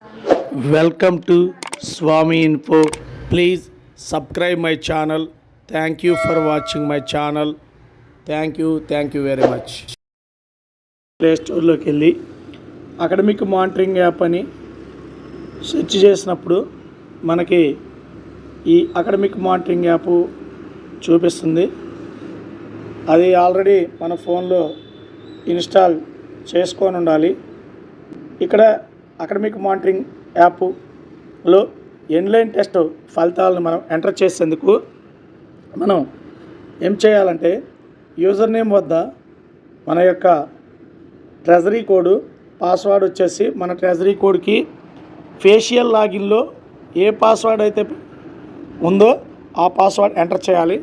Welcome to Swami Info. Please subscribe my channel. Thank you for watching my channel. Thank you very much. Play స్టోర్లోకి వెళ్ళి academic monitoring app అని search చేసినప్పుడు మనకి ఈ academic monitoring app చూపిస్తుంది. అది already మన ఫోన్లో ఇన్స్టాల్ చేసుకొని ఉండాలి. ఇక్కడ అకాడమిక్ మానిటరింగ్ యాప్లో ఆన్లైన్ టెస్ట్ ఫలితాలను మనం ఎంటర్ చేసేందుకు మనం ఏం చేయాలంటే యూజర్ నేమ్ వద్ద మన యొక్క ట్రెజరీ కోడ్ పాస్వర్డ్ వచ్చేసి మన ట్రెజరీ కోడ్కి ఫేషియల్ లాగిన్లో ఏ పాస్వర్డ్ అయితే ఉందో ఆ పాస్వర్డ్ ఎంటర్ చేయాలి.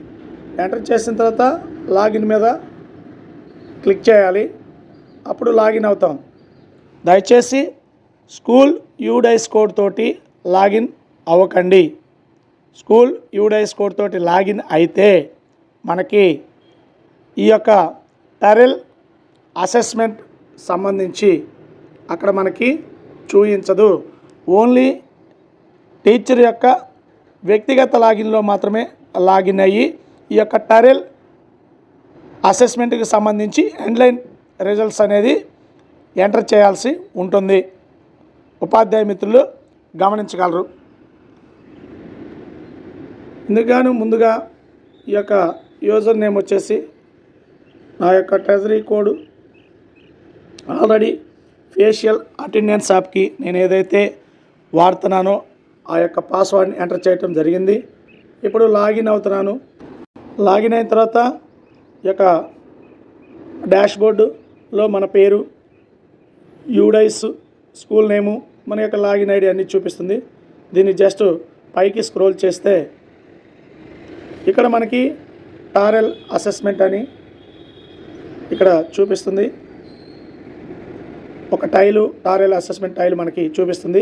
ఎంటర్ చేసిన తర్వాత లాగిన్ మీద క్లిక్ చేయాలి. అప్పుడు లాగిన్ అవుతాం. దయచేసి స్కూల్ యూడైస్ కోడ్ తోటి లాగిన్ అవ్వకండి. స్కూల్ యూడైస్ కోడ్ తోటి లాగిన్ అయితే మనకి ఈ యొక్క టెరెల్ అసెస్మెంట్ సంబంధించి అక్కడ మనకి చూపించదు. ఓన్లీ టీచర్ యొక్క వ్యక్తిగత లాగిన్లో మాత్రమే లాగిన్ అయ్యి ఈ యొక్క టెరెల్ అసెస్మెంట్కి సంబంధించి ఆన్లైన్ రిజల్ట్స్ అనేది ఎంటర్ చేయాల్సి ఉంటుంది. ఉపాధ్యాయ మిత్రులు గమనించగలరు. ఇందుకు ముందుగా ఈ యొక్క యూజర్ నేమ్ వచ్చేసి నా యొక్క treasury code already facial attendance యాప్కి నేను ఏదైతే వాడుతున్నానో ఆ యొక్క పాస్వర్డ్ని ఎంటర్ చేయటం జరిగింది. ఇప్పుడు లాగిన్ అవుతున్నాను. లాగిన్ అయిన తర్వాత ఈ యొక్క డాష్బోర్డులో మన పేరు, యూడైస్ స్కూల్ నేము, మన యొక్క లాగిన్ ఐడి అన్నీ చూపిస్తుంది. దీన్ని జస్ట్ పైకి స్క్రోల్ చేస్తే ఇక్కడ మనకి టారెల్ అసెస్మెంట్ అని ఇక్కడ చూపిస్తుంది. ఒక టైలు టారెల్ అసెస్మెంట్ టైల్ మనకి చూపిస్తుంది.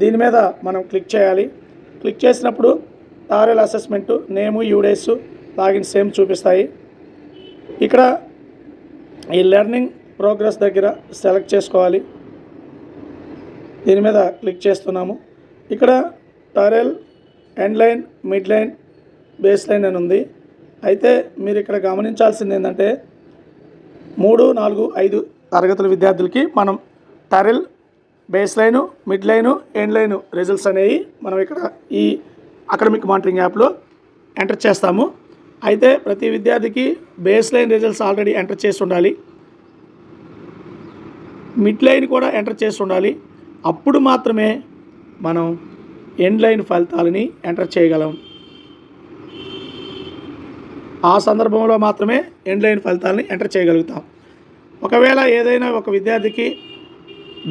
దీని మీద మనం క్లిక్ చేయాలి. క్లిక్ చేసినప్పుడు టారెల్ అసెస్మెంట్ నేము, యూడైస్, లాగిన్ సేమ్ చూపిస్తాయి. ఇక్కడ ఈ లెర్నింగ్ ప్రోగ్రెస్ దగ్గర సెలెక్ట్ చేసుకోవాలి. దీని మీద క్లిక్ చేస్తున్నాము. ఇక్కడ TaRL end line, mid line, base line అని ఉంది. అయితే మీరు ఇక్కడ గమనించాల్సింది ఏంటంటే 3, 4, 5 తరగతుల విద్యార్థులకి మనం TaRL base line, mid line, end line results అనేవి మనం ఇక్కడ ఈ అకాడమిక్ మానిటరింగ్ యాప్లో ఎంటర్ చేస్తాము. అయితే ప్రతి విద్యార్థికి base line results already enter చేసి ఉండాలి. మిడ్ లైన్ కూడా ఎంటర్ చేసి ఉండాలి. అప్పుడు మాత్రమే మనం ఎండ్ లైన్ ఫలితాలని ఎంటర్ చేయగలం. ఆ సందర్భంలో మాత్రమే ఎండ్ లైన్ ఫలితాలని ఎంటర్ చేయగలుగుతాం. ఒకవేళ ఏదైనా ఒక విద్యార్థికి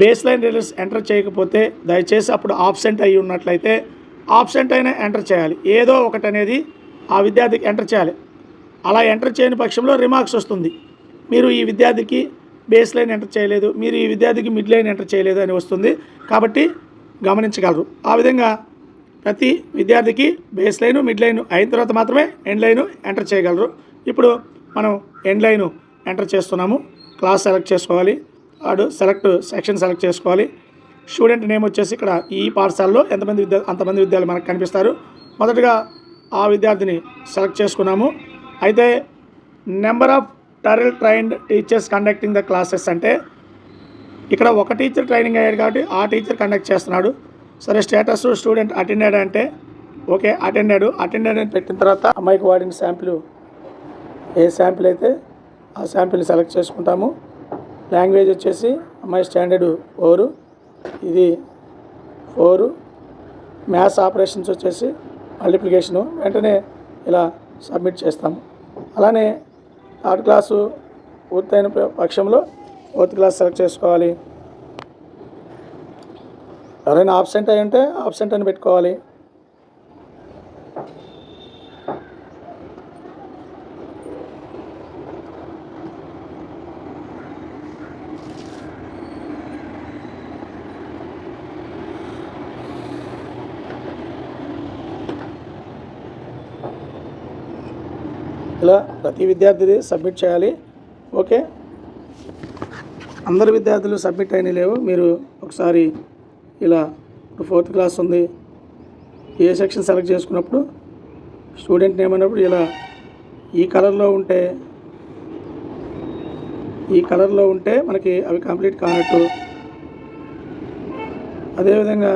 బేస్ లైన్ రిజల్ట్స్ ఎంటర్ చేయకపోతే దయచేసి అప్పుడు ఆబ్సెంట్ అయ్యి ఉన్నట్లయితే ఆబ్సెంట్ అయినా ఎంటర్ చేయాలి. ఏదో ఒకటి అనేది ఆ విద్యార్థికి ఎంటర్ చేయాలి. అలా ఎంటర్ చేయని పక్షంలో రిమార్క్స్ వస్తుంది. మీరు ఈ విద్యార్థికి బేస్ లైన్ ఎంటర్ చేయలేదు, మీరు ఈ విద్యార్థికి మిడ్ లైన్ ఎంటర్ చేయలేదు అని వస్తుంది. కాబట్టి గమనించగలరు. ఆ విధంగా ప్రతి విద్యార్థికి బేస్ లైను, మిడ్ లైను అయిన తర్వాత మాత్రమే ఎండ్ లైను ఎంటర్ చేయగలరు. ఇప్పుడు మనం ఎండ్ లైను ఎంటర్ చేస్తున్నాము. క్లాస్ సెలెక్ట్ చేసుకోవాలి. సెక్షన్ సెలెక్ట్ చేసుకోవాలి. స్టూడెంట్ నేమ్ వచ్చేసి ఇక్కడ ఈ పాఠశాలలో అంతమంది విద్యార్థులు మనకు కనిపిస్తారు. మొదటగా ఆ విద్యార్థిని సెలెక్ట్ చేసుకున్నాము. అయితే number of TaRL trained teachers conducting the classes అంటే ఇక్కడ ఒక టీచర్ ట్రైనింగ్ అయ్యాడు కాబట్టి ఆ టీచర్ కండక్ట్ చేస్తున్నాడు. సరే, స్టేటస్ స్టూడెంట్ అటెండెడ్ అంటే ఓకే, అటెండెడ్ అని పెట్టిన తర్వాత అమ్మాయికి వాడిన శాంపిల్ ఏ శాంపిల్ అయితే ఆ శాంపిల్ని సెలెక్ట్ చేసుకుంటాము. లాంగ్వేజ్ వచ్చేసి అమ్మాయి స్టాండర్డ్ 4, ఇది 4. మ్యాథ్స్ ఆపరేషన్స్ వచ్చేసి మల్టిప్లికేషను. వెంటనే ఇలా సబ్మిట్ చేస్తాము. అలానే థర్డ్ క్లాసు పూర్తయిన పక్షంలో 4th క్లాస్ సెలెక్ట్ చేసుకోవాలి. ఎవరైనా ఆబ్సెంట్ అయి ఉంటే ఆబ్సెంట్ అని పెట్టుకోవాలి. ఇలా ప్రతి విద్యార్థిది సబ్మిట్ చేయాలి. ఓకే, అందరు విద్యార్థులు సబ్మిట్ అయిన లేవు. మీరు ఒకసారి ఇలా ఇప్పుడు 4th క్లాస్ ఉంది, ఏ సెక్షన్ సెలెక్ట్ చేసుకున్నప్పుడు స్టూడెంట్ నేమ్ అన్నప్పుడు ఇలా ఈ కలర్లో ఉంటే మనకి అవి కంప్లీట్ కానట్టు. అదేవిధంగా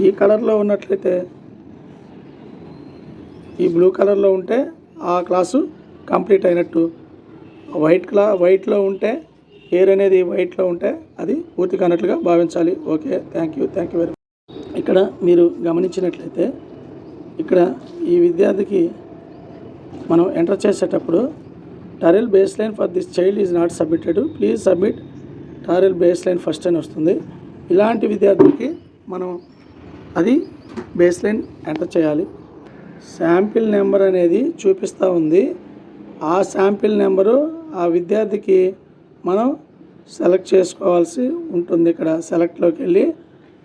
ఈ కలర్లో ఉన్నట్లయితే, ఈ బ్లూ కలర్లో ఉంటే ఆ క్లాసు కంప్లీట్ అయినట్టు. వైట్లో ఉంటే, ఎయిర్ అనేది వైట్లో ఉంటే అది పూర్తి కానట్లుగా భావించాలి. Okay, thank you very much. ఇక్కడ మీరు గమనించినట్లయితే, ఇక్కడ ఈ విద్యార్థికి మనం ఎంటర్ చేసేటప్పుడు TaRL base line for this child is not submitted, please submit TaRL base line first అని వస్తుంది. ఇలాంటి విద్యార్థులకి మనం అది బేస్ లైన్ ఎంటర్ చేయాలి. శాంపిల్ నెంబర్ అనేది చూపిస్తూ ఉంది. ఆ శాంపిల్ నెంబరు ఆ విద్యార్థికి మనం సెలెక్ట్ చేసుకోవాల్సి ఉంటుంది. ఇక్కడ సెలెక్ట్లోకి వెళ్ళి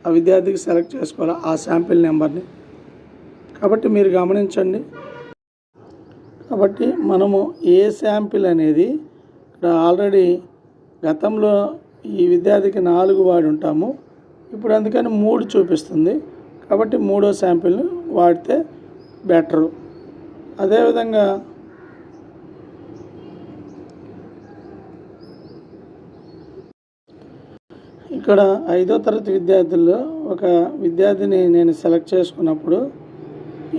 ఆ విద్యార్థికి సెలెక్ట్ చేసుకోవాలి ఆ శాంపిల్ నెంబర్ని. కాబట్టి మీరు గమనించండి. కాబట్టి మనము ఏ శాంపిల్ అనేది ఇక్కడ ఆల్రెడీ గతంలో ఈ విద్యార్థికి 4 వాడి ఉంటాము, ఇప్పుడు అందుకని 3 చూపిస్తుంది. కాబట్టి 3వ శాంపిల్ని వాడితే బెటరు. అదేవిధంగా ఇక్కడ 5వ తరగతి విద్యార్థుల్లో ఒక విద్యార్థిని నేను సెలెక్ట్ చేసుకున్నప్పుడు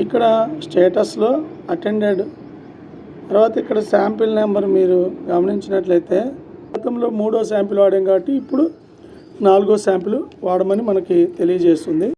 ఇక్కడ స్టేటస్లో అటెండెడ్, తర్వాత ఇక్కడ శాంపిల్ నెంబర్ మీరు గమనించినట్లయితే గతంలో 3వ శాంపిల్ వాడాం కాబట్టి ఇప్పుడు 4వ శాంపిల్ వాడమని మనకి తెలియజేస్తుంది.